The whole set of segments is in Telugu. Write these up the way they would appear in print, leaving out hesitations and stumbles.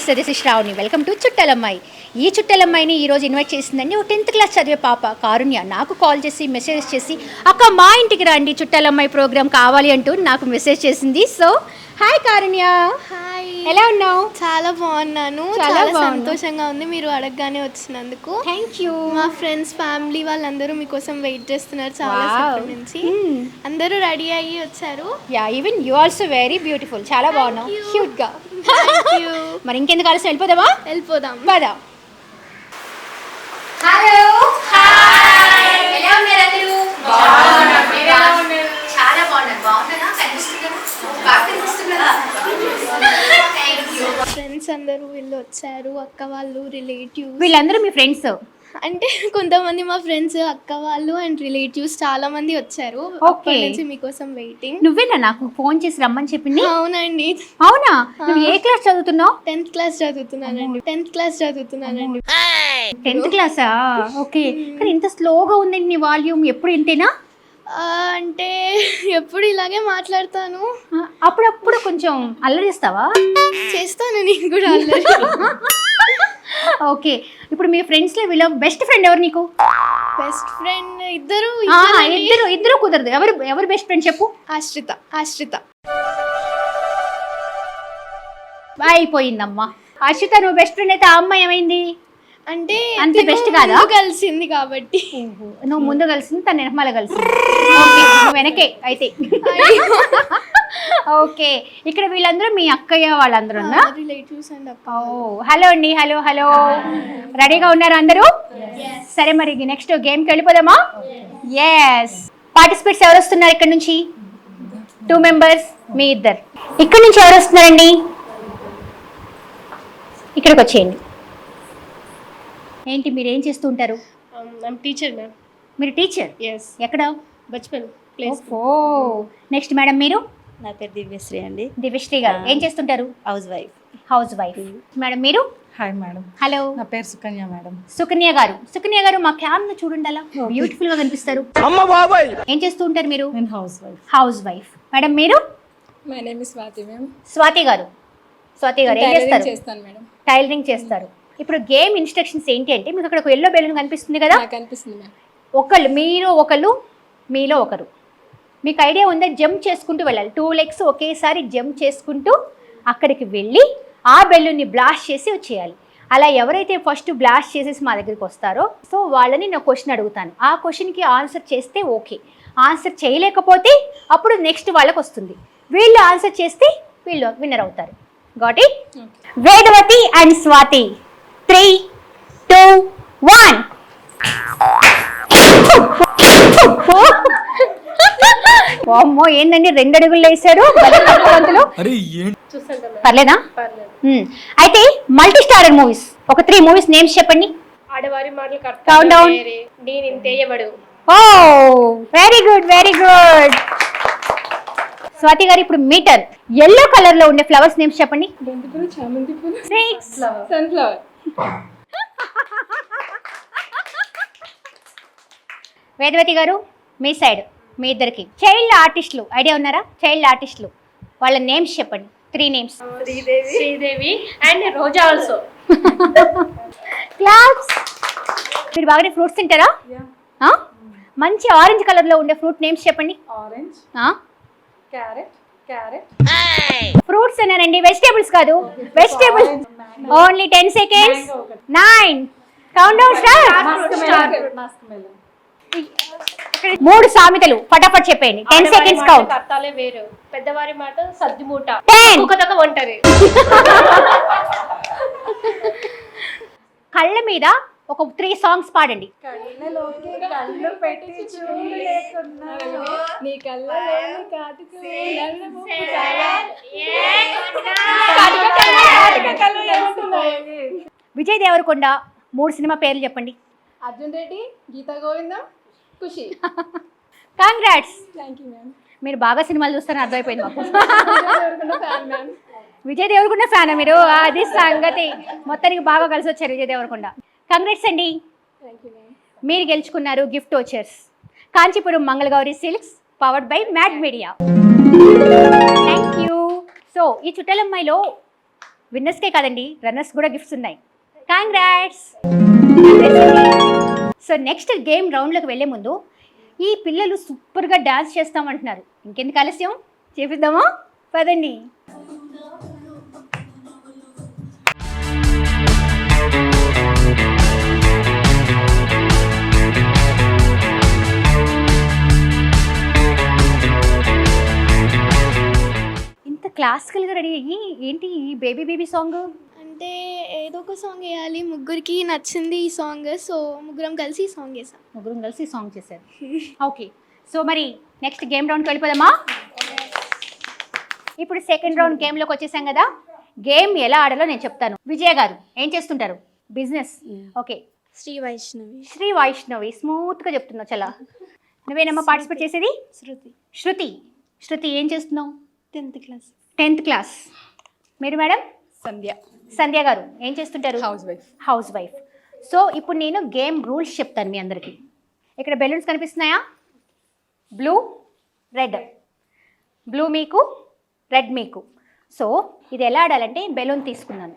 నమస్తే, this is Shravani. Welcome to Chuttalammayi. ఈ చుట్టలమ్మాయిని ఈరోజు ఇన్వైట్ చేసిందండి ఓ 10th క్లాస్ చదివే పాప కారుణ్య. నాకు కాల్ చేసి మెసేజ్ చేసి అక్క మా ఇంటికి రండి చుట్టలమ్మాయి ప్రోగ్రామ్ కావాలి అంటూ నాకు మెసేజ్ చేసింది. సో హాయ్ కారుణ్య. హాయ్, ఎలా ఉన్నావు? చాలా బాగున్నాను. చాలా సంతోషంగా ఉంది మీరు అడగగానే వచ్చినందుకు. Thank you. మా ఫ్రెండ్స్ ఫ్యామిలీ వాళ్ళందరూ మీకోసం వెయిట్ చేస్తున్నారు చాలా సేపటి నుంచి. అందరూ రెడీ అయ్యి వచ్చారు. Yeah, even you also very beautiful. చాలా బాగున్నావు, క్యూట్ గా. మరి ఇంకెందుకు ఆలస్యం, వెళ్ళిపోదామా? వెళ్ళిపోదాం పదా. హలో, హాయ్, ఎలా ఉన్నారు అందరూ? చాలా బాగున్నారు. బాగున్నారా? కనిపిస్తున్నారా? బాగా కనిపిస్తున్నారా? ఫ్రెండ్స్ అందరూ వీళ్ళు వచ్చారు, అక్క వాళ్ళు, రిలేటివ్స్. వీళ్ళందరూ మీ ఫ్రెండ్స్? అంటే కొంతమంది మా ఫ్రెండ్స్, అక్క వాళ్ళు అండ్ రిలేటివ్స్ చాలా మంది వచ్చారు. అప్పటి నుంచి మీకోసం వెయిటింగ్. నువ్వేనా నాకు ఫోన్ చేసి రమ్మని చెప్పింది? అవునండి. అవునా? నువ్వు ఏ క్లాస్ చదువుతున్నావు? 10th class చదువుతున్నానండి. 10th class చదువుతున్నానండి. 10th క్లాసా? ఓకే. కానీ ఇంత స్లోగా ఉందండి నీ వాల్యూమ్. ఎప్పుడు ఇంతేనా? అంటే ఎప్పుడు ఇలాగే మాట్లాడతాను. అప్పుడప్పుడు కొంచెం అల్లరిస్తావా? చేస్తాను నేను కూడా అల్లరి. ఓకే. ఇప్పుడు మీ ఫ్రెండ్స్లో వీళ్ళ బెస్ట్ ఫ్రెండ్ ఎవరు నీకు? బెస్ట్ ఫ్రెండ్ ఇద్దరు. ఇద్దరు కుదరదు. ఎవరు బెస్ట్ ఫ్రెండ్ చెప్పు? ఆశ్రిత. అయిపోయిందమ్మా. ఆశ్రిత నువ్వు బెస్ట్ ఫ్రెండ్ అయితే ఆ అమ్మాయి ఏమైంది? అంటే అంత బెస్ట్ కాదా? కలిసింది కాబట్టి. నువ్వు ముందు కలిసింది, తన వెనకమాల కలిసింది. ఓకే, నువ్వు వెనకే అయితే. ఓకే. ఇక్కడ వీళ్ళందరూ మీ అక్కయ్య వాళ్ళందరూ రిలేటివ్స్ అండ్ అక్క. హలో అండి. హలో. రెడీగా ఉన్నారు అందరూ? సరే, మరి నెక్స్ట్ గేమ్కి వెళ్ళిపోదామా? ఎస్. పార్టిసిపేట్స్ ఎవరు వస్తున్నారు ఇక్కడ నుంచి? 2 members. మీ ఇద్దరు. ఇక్కడ నుంచి ఎవరు వస్తున్నారండి? ఇక్కడికి వచ్చేయండి. ఏంటి మీరు ఏం చేస్తూ ఉంటారు? Teacher ma'am. మీరు టీచర్? ఎస్. ఎక్కడ? బచ్పన్ ప్లేస్. నెక్స్ట్ మేడం మీరు? నా పేరు దివ్యశ్రీ అండి. దివ్యశ్రీ గారు ఏం చేస్తుంటారు? House wife. మేడం మీరు? Hi madam. హలో. నా పేరు సుకన్య మేడం. సుకన్య గారు మా క్యామ్ చూడండి, అలా బ్యూటిఫుల్ గా కనిపిస్తారు. ఏం చేస్తూ ఉంటారు మీరు? నేను హౌస్ వైఫ్. మేడం మీరు? My name is Swathi ma'am. Swathi గారు ఏం చేస్తారు? చేస్తాను మేడం. టైలరింగ్ చేస్తారు. ఇప్పుడు గేమ్ ఇన్స్ట్రక్షన్స్ ఏంటి అంటే, మీకు అక్కడ ఒక ఎల్లో బెలూన్ కనిపిస్తుంది కదా? కనిపిస్తుంది మ్యామ్. మీలో ఒకరు మీకు ఐడియా ఉందా? జంప్ చేసుకుంటూ వెళ్ళాలి. 2 legs ఒకేసారి జంప్ చేసుకుంటూ అక్కడికి వెళ్ళి ఆ బెలూన్ని బ్లాస్ట్ చేసి వచ్చేయాలి. అలా ఎవరైతే ఫస్ట్ బ్లాస్ట్ చేసేసి మా దగ్గరికి వస్తారో సో వాళ్ళని నేను క్వశ్చన్ అడుగుతాను. ఆ క్వశ్చన్కి ఆన్సర్ చేస్తే ఓకే, ఆన్సర్ చేయలేకపోతే అప్పుడు నెక్స్ట్ వాళ్ళకి వస్తుంది. వీళ్ళు ఆన్సర్ చేస్తే వీళ్ళు విన్నర్ అవుతారు. Got it? Vedavathi and Swathi. 3, 2, 1. అమ్మో, ఏందండి 2 అడుగులు వేసారు. పర్లేదా? అయితే మల్టీ స్టారర్ మూవీస్ ఒక 3 movies నేమ్స్ చెప్పండి. ఆడవారి మాటలు కౌంట్ డౌన్. ఓ వెరీ గుడ్. స్వాతి గారు ఇప్పుడు మీటర్. ఎల్లో కలర్ లో ఉండే ఫ్లవర్స్ నేమ్స్ చెప్పండి. చామంతి పూలు, 6. సన్ఫ్లవర్. వేదవతి గారు మీ సైడ్, మీ ఇద్దరికి చైల్డ్ ఆర్టిస్టులు ఐడియా ఉన్నారా? చైల్డ్ ఆర్టిస్టులు వాళ్ళ నేమ్స్ చెప్పండి. 3 names. Sridevi and Roja also. Claps. మీరు బాగానే ఫ్రూట్స్ తింటారా? మంచి ఆరెంజ్ కలర్ లో ఉండే ఫ్రూట్ నేమ్స్ చెప్పండి. Orange, carrot. ఫ్రూట్స్ అన్నానండి, వెజిటేబుల్స్ కాదు. Vegetables. Only 10 seconds. 9. Count down start. 3 సామెతలు ఫటాఫట్ చెప్పండి. 10 seconds కౌంట్. అర్థాలే వేరు. పెద్దవారి మాట సద్ది మూట. 10. కుక్కతోక ఒంటరి. కళ్ళ మీద ఒక 3 songs పాడండి. కళ్ళలోకి కళ్ళు పెట్టి చూడలేకున్నాను, నీ కళ్ళలోని కాటుకు నన్ను విజయ్ దేవరకొండ 3 సినిమా పేర్లు చెప్పండి. Arjun Reddy, Geetha Govindam, Khushi. Congrats. Thank you ma'am. మీరు బాగా సినిమాలు చూస్తారని అర్థమైపోయింది మాకు. Fan ma'am. విజయ్ దేవరకొండ ఫ్యానా మీరు? అది సంగతి. మొత్తానికి బాగా కలిసి వచ్చారు విజయ్ దేవరకొండ. కంగ్రాట్స్ అండి. Thank you ma'am. మీరు గెలుచుకున్నారు gift vouchers. Kanchipuram Mangalagowri silks powered by Mad Media. Thank you. So ఈ చుట్టలమ్మాయిలో విన్నర్స్కే కాదండి, రన్నర్స్ కూడా గిఫ్ట్స్ ఉన్నాయి. కాంగ్రాట్స్. సో నెక్స్ట్ గేమ్ రౌండ్లోకి వెళ్ళే ముందు ఈ పిల్లలు సూపర్గా డాన్స్ చేస్తామంటున్నారు. ఇంకెందుకు ఆలస్యం, చేపిద్దామా? పదండి. ఇంత క్లాసికల్గా రెడీ అయ్యి ఏంటి ఈ బేబీ బేబీ సాంగ్? అంటే ఏదో ఒక సాంగ్ వేయాలి, ముగ్గురికి నచ్చింది ఈ సాంగ్, సో ముగ్గురం కలిసి ఈ సాంగ్ వేసాం. ముగ్గురం కలిసి సాంగ్ చేశారు. ఓకే, సో మరి నెక్స్ట్ గేమ్ రౌండ్కి వెళ్ళిపోదామా? ఇప్పుడు సెకండ్ రౌండ్ గేమ్లోకి వచ్చేసాం కదా. గేమ్ ఎలా ఆడాలో నేను చెప్తాను. విజయ గారు ఏం చేస్తుంటారు? బిజినెస్. ఓకే, శ్రీ వైష్ణవి. శ్రీ వైష్ణవి, స్మూత్గా చెప్తున్నావు చాలా. నువ్వేనమ్మా పార్టిసిపేట్ చేసేది? శృతి. శృతి. శృతి ఏం చేస్తున్నావు? 10th class. 10th class. మీరు మేడం? సంధ్య. సంధ్య గారు ఏం చేస్తుంటారు? House wife. House wife. So ఇప్పుడు నేను గేమ్ రూల్స్ చెప్తాను మీ అందరికీ. ఇక్కడ బెలూన్స్ కనిపిస్తున్నాయా? Blue, red. బ్లూ మీకు, రెడ్ మీకు. సో ఇది ఎలా ఆడాలంటే, బెలూన్ తీసుకున్నాను,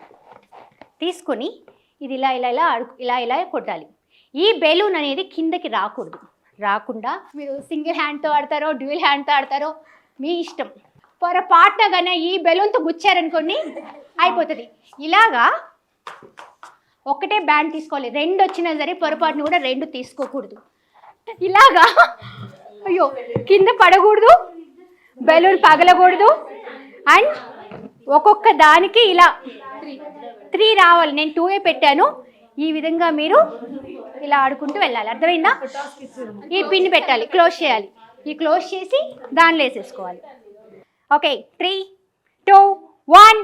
తీసుకొని ఇది ఇలా ఇలా ఇలా ఇలా ఇలా కొట్టాలి. ఈ బెలూన్ అనేది కిందకి రాకూడదు. రాకుండా మీరు సింగిల్ హ్యాండ్తో ఆడతారో డ్యూయల్ హ్యాండ్తో ఆడతారో మీ ఇష్టం. పొరపాటున కానీ ఈ బెలూన్తో గుచ్చారనుకోండి అయిపోతుంది. ఇలాగా ఒకటే బ్యాండ్ తీసుకోవాలి. 2 వచ్చినా సరే పొరపాటును కూడా 2 తీసుకోకూడదు. ఇలాగా అయ్యో కింద పడకూడదు, బెలూన్ పగలకూడదు. అండ్ ఒక్కొక్క దానికి ఇలా 3 రావాలి. నేను 2 పెట్టాను. ఈ విధంగా మీరు ఇలా ఆడుకుంటూ వెళ్ళాలి. అర్థమైందా? ఈ పిన్ పెట్టాలి, క్లోజ్ చేయాలి. ఈ క్లోజ్ చేసి దానిలో వేసేసుకోవాలి. ఓకే, 3, 2, 1.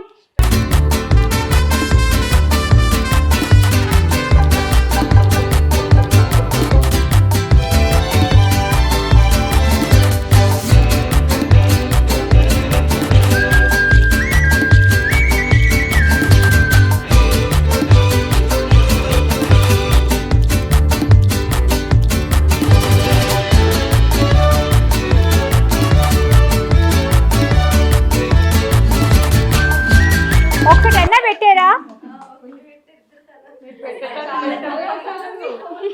ఒక్కటన్నా పెట్టారా?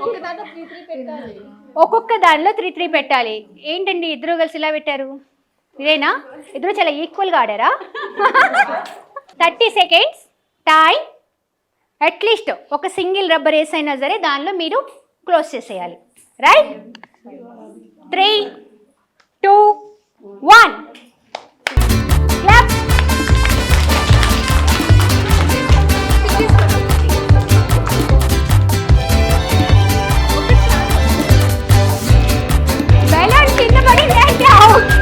ఒక దాంట్లో 3 పెట్టాలి. ఒక్కొక్క దానిలో 3 పెట్టాలి. ఏంటండి ఇద్దరు కలిసి ఇలా పెట్టారు? ఇదేనా? ఇద్దరు చాలా ఈక్వల్గా ఆడారా? 30 సెకండ్స్ టైం. అట్లీస్ట్ ఒక సింగిల్ రబ్బర్ వేస్ అయినా సరే దానిలో మీరు క్లోజ్ చేసేయాలి. రైట్? 3, 2, 1. క్లాప్. బెలూన్ కింద పడింది అంటే అవుట్.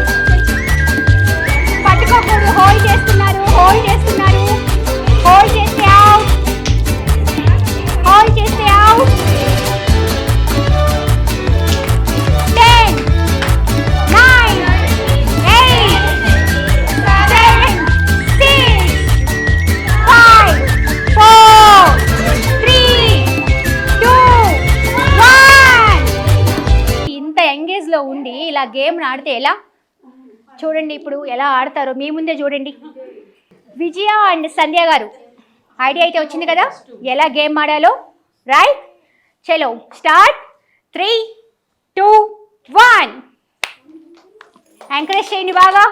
పట్టుకోకూడదు. హోల్డ్ చేస్తున్నారు, హోల్డ్ చేస్తున్నారు. హోల్డ్ చేస్తే అవుట్, హోల్డ్ చేస్తే అవుట్. 10, 9, 8, 7, 6, 5, 4, 3, 2, 1. ఇంత ఎంగేజ్లో ఉండి ఇలా గేమ్ ఆడితే ఎలా? చూడండి ఇప్పుడు ఎలా ఆడతారో మీ ముందే చూడండి. విజయ అండ్ సంధ్య గారు ఐడియా అయితే వచ్చింది కదా ఎలా గేమ్ ఆడాలో. రైట్? చలో స్టార్ట్. 3, 2, 1. ఎంకరేజ్ చేయండి బాగా.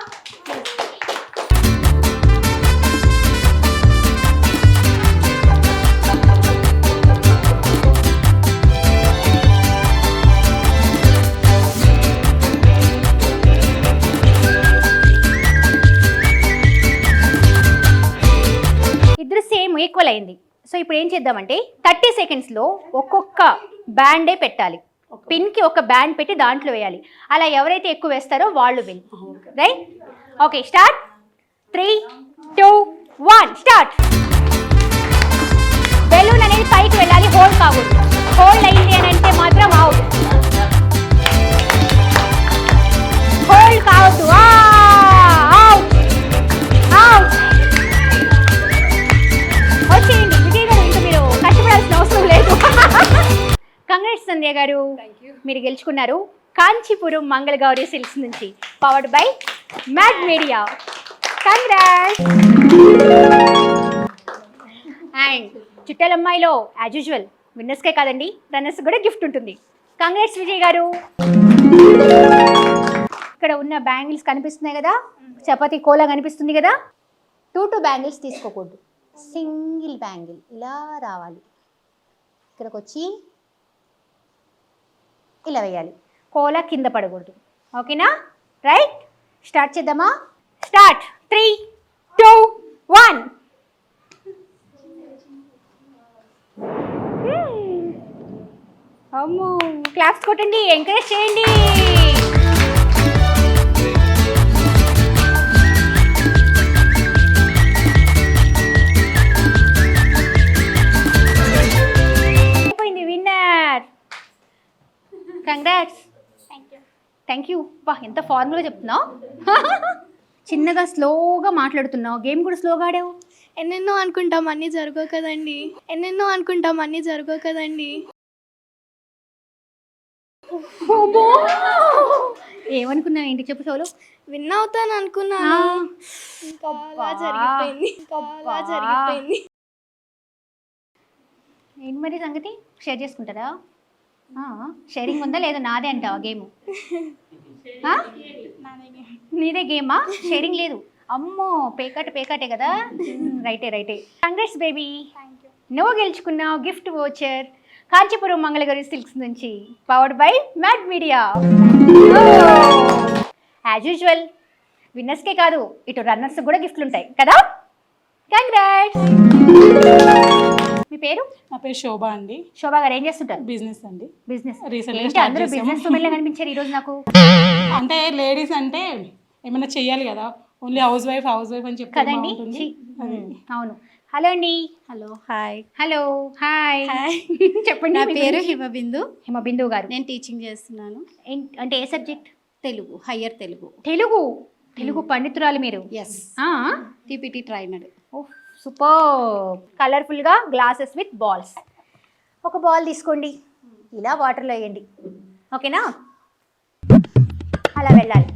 ఇద్దరు సేమ్ ఈక్వల్ అయింది. సో ఇప్పుడు ఏం చేద్దామంటే 30 సెకండ్స్లో ఒక్కొక్క బ్యాండే పెట్టాలి. పిన్కి ఒక బ్యాండ్ పెట్టి దాంట్లో వేయాలి. అలా ఎవరైతే ఎక్కువ వేస్తారో వాళ్ళు win. Right? Okay, start. 3, 2, 1 start. Balloon అనేది పైకి వెళ్ళాలి, హోల్డ్ కాకూడదు. హోల్డ్ అయింది అని అంటే మాత్రం అవుట్. హోల్డ్ కావద్దు. Out, out. వచ్చేయండి విజయ్ గారు, ఇంకా మీరు కష్టపడాల్సిన అవసరం లేదు. కంగ్రాట్స్ సంధ్య గారు, మీరు గెలుచుకున్నారు కాంచీపురం మంగళగౌరి సిల్క్స్ నుంచి, powered by Mad Media. Congrats. And చుట్టాలమ్మాయిలో యాజ్ యూజువల్ విన్నర్స్కే కాదండి రన్నర్స్ కూడా గిఫ్ట్ ఉంటుంది. కంగ్రాట్స్ విజయ్ గారు. ఇక్కడ ఉన్న బ్యాంగిల్స్ కనిపిస్తున్నాయి కదా, చపాతీ కోలా కనిపిస్తుంది కదా, 2 బ్యాంగిల్స్ తీసుకోకూడదు, సింగిల్ బ్యాంగిల్ ఇలా రావాలి, ఇక్కడికి వచ్చి ఇలా వేయాలి, కోలా కింద పడకూడదు. ఓకేనా? రైట్, స్టార్ట్ చేద్దామా? స్టార్ట్. 3, 2, 1. అమ్మో, క్లాప్స్ కొట్టండి, ఎంకరేజ్ చేయండి. అయిపోయింది, విన్నర్. కంగ్రాట్స్. Thank you. బా, ఎంత ఫార్ములా చెప్తున్నావు. చిన్నగా స్లోగా మాట్లాడుతున్నావు, గేమ్ కూడా స్లోగా ఆడావు. ఎన్నెన్నో అనుకుంటాం అన్నీ జరగవు కదండి, ఎన్నెన్నో అనుకుంటాం అన్నీ జరగవు కదండి. ఏమనుకున్నావు ఏంటి చెప్పు షోలో? విన్ అవుతాను అనుకున్నాను, ఇంకా అలా జరిగిపోయింది, అలా జరిగిపోయింది. ఏంటి మరి సంగతి, షేర్ చేసుకుంటారా? షేరింగ్ ఉందా లేదా? నాదే అంటావా గేమ్? నీదే గేమా? షేరింగ్ లేదు. అమ్మో, పేకాటే కదా. రైటే. కంగ్రాట్స్ బేబీ, నువ్వు గెలుచుకున్నావు gift voucher Kanchipuram Mangalagiri silks నుంచి, powered by Mad Media. As usual విన్నర్స్కే కాదు, ఇటు రన్నర్స్ కూడా గిఫ్ట్లు ఉంటాయి కదా. కంగ్రాట్స్. మీ పేరు? నా పేరు శోభ అండి. శోభా గారు ఏం చేస్తుంటారు? బిజినెస్ అండి. బిజినెస్. రీసెంట్లీ అందరూ బిజినెస్ ఉమెన్లా కనిపించారు ఈరోజు నాకు. అంటే లేడీస్ అంటే ఏమైనా చెయ్యాలి కదా, ఓన్లీ హౌస్ వైఫ్ అని చెప్పి కదండి. అవును. హలో అండి. Hello, hi. Hello, hi. చెప్పండి. నా మీ పేరు గురించి. హిమబిందు గారు. నేను టీచింగ్ చేస్తున్నాను. అంటే ఏ సబ్జెక్ట్? తెలుగు, హయ్యర్ తెలుగు. తెలుగు పండితురాలు మీరు. Yes, TPT trainer. సూపర్. కలర్ఫుల్గా గ్లాసెస్ విత్ బాల్స్. ఒక బాల్ తీసుకోండి, ఇలా వాటర్లో వేయండి. ఓకేనా? అలా వెళ్ళాలి.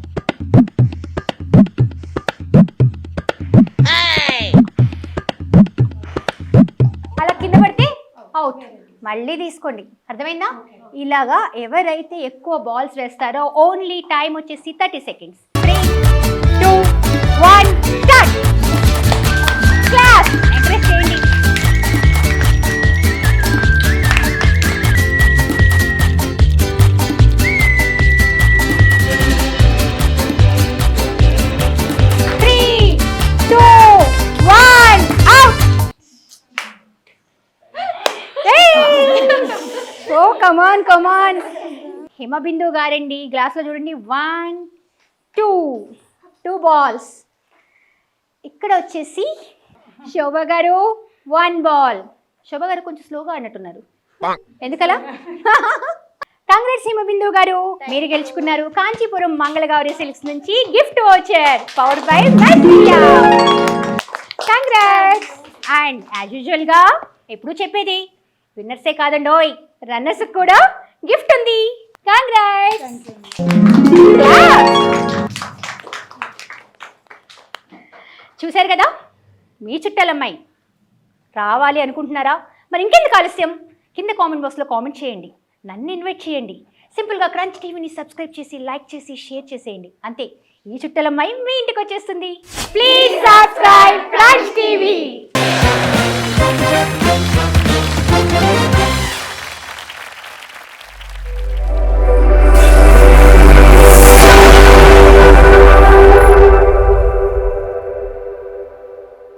అలా కింద పడితే అవుట్. మళ్ళీ తీసుకోండి, అర్థమైందా? ఇలాగా ఎవరైతే ఎక్కువ బాల్స్ వేస్తారో ఓన్లీ టైం వచ్చేసి 30 seconds. 3, 2, 1, స్టార్ట్. క్లాస్ ఎంకరేజ్ చేయండి. కమాన్. హిమబిందు గారండి, గ్లాస్లో చూడండి. 1, 2 బాల్స్. ఇక్కడ వచ్చేసి శోభ గారు 1 బాల్. శోభ గారు కొంచెం స్లోగా అన్నట్టున్నారు, ఎందుకలా? కాంగ్రెస్ హిమబిందు గారు, మీరు గెలుచుకున్నారు కాంచీపురం మంగళగౌరి సిల్క్స్ నుంచి gift voucher powered by Mad media. Congress. And as యూజువల్గా ఎప్పుడు చెప్పేది, విన్నర్సే కాదండోయ్, రన్నర్స్ కూడా గిఫ్ట్ ఉంది. కాంగ్రాట్స్. చూశారు కదా, మీ చుట్టాలమ్మాయి రావాలి అనుకుంటున్నారా? మరి ఇంకెందుకు ఆలస్యం, కింద కామెంట్ బాక్స్లో కామెంట్ చేయండి, నన్ను ఇన్వైట్ చేయండి. సింపుల్గా క్రంచ్ టీవీని సబ్స్క్రైబ్ చేసి, లైక్ చేసి, షేర్ చేసేయండి. అంతే, ఈ చుట్టాలమ్మాయి మీ ఇంటికి వచ్చేస్తుంది. Please subscribe crunch TV.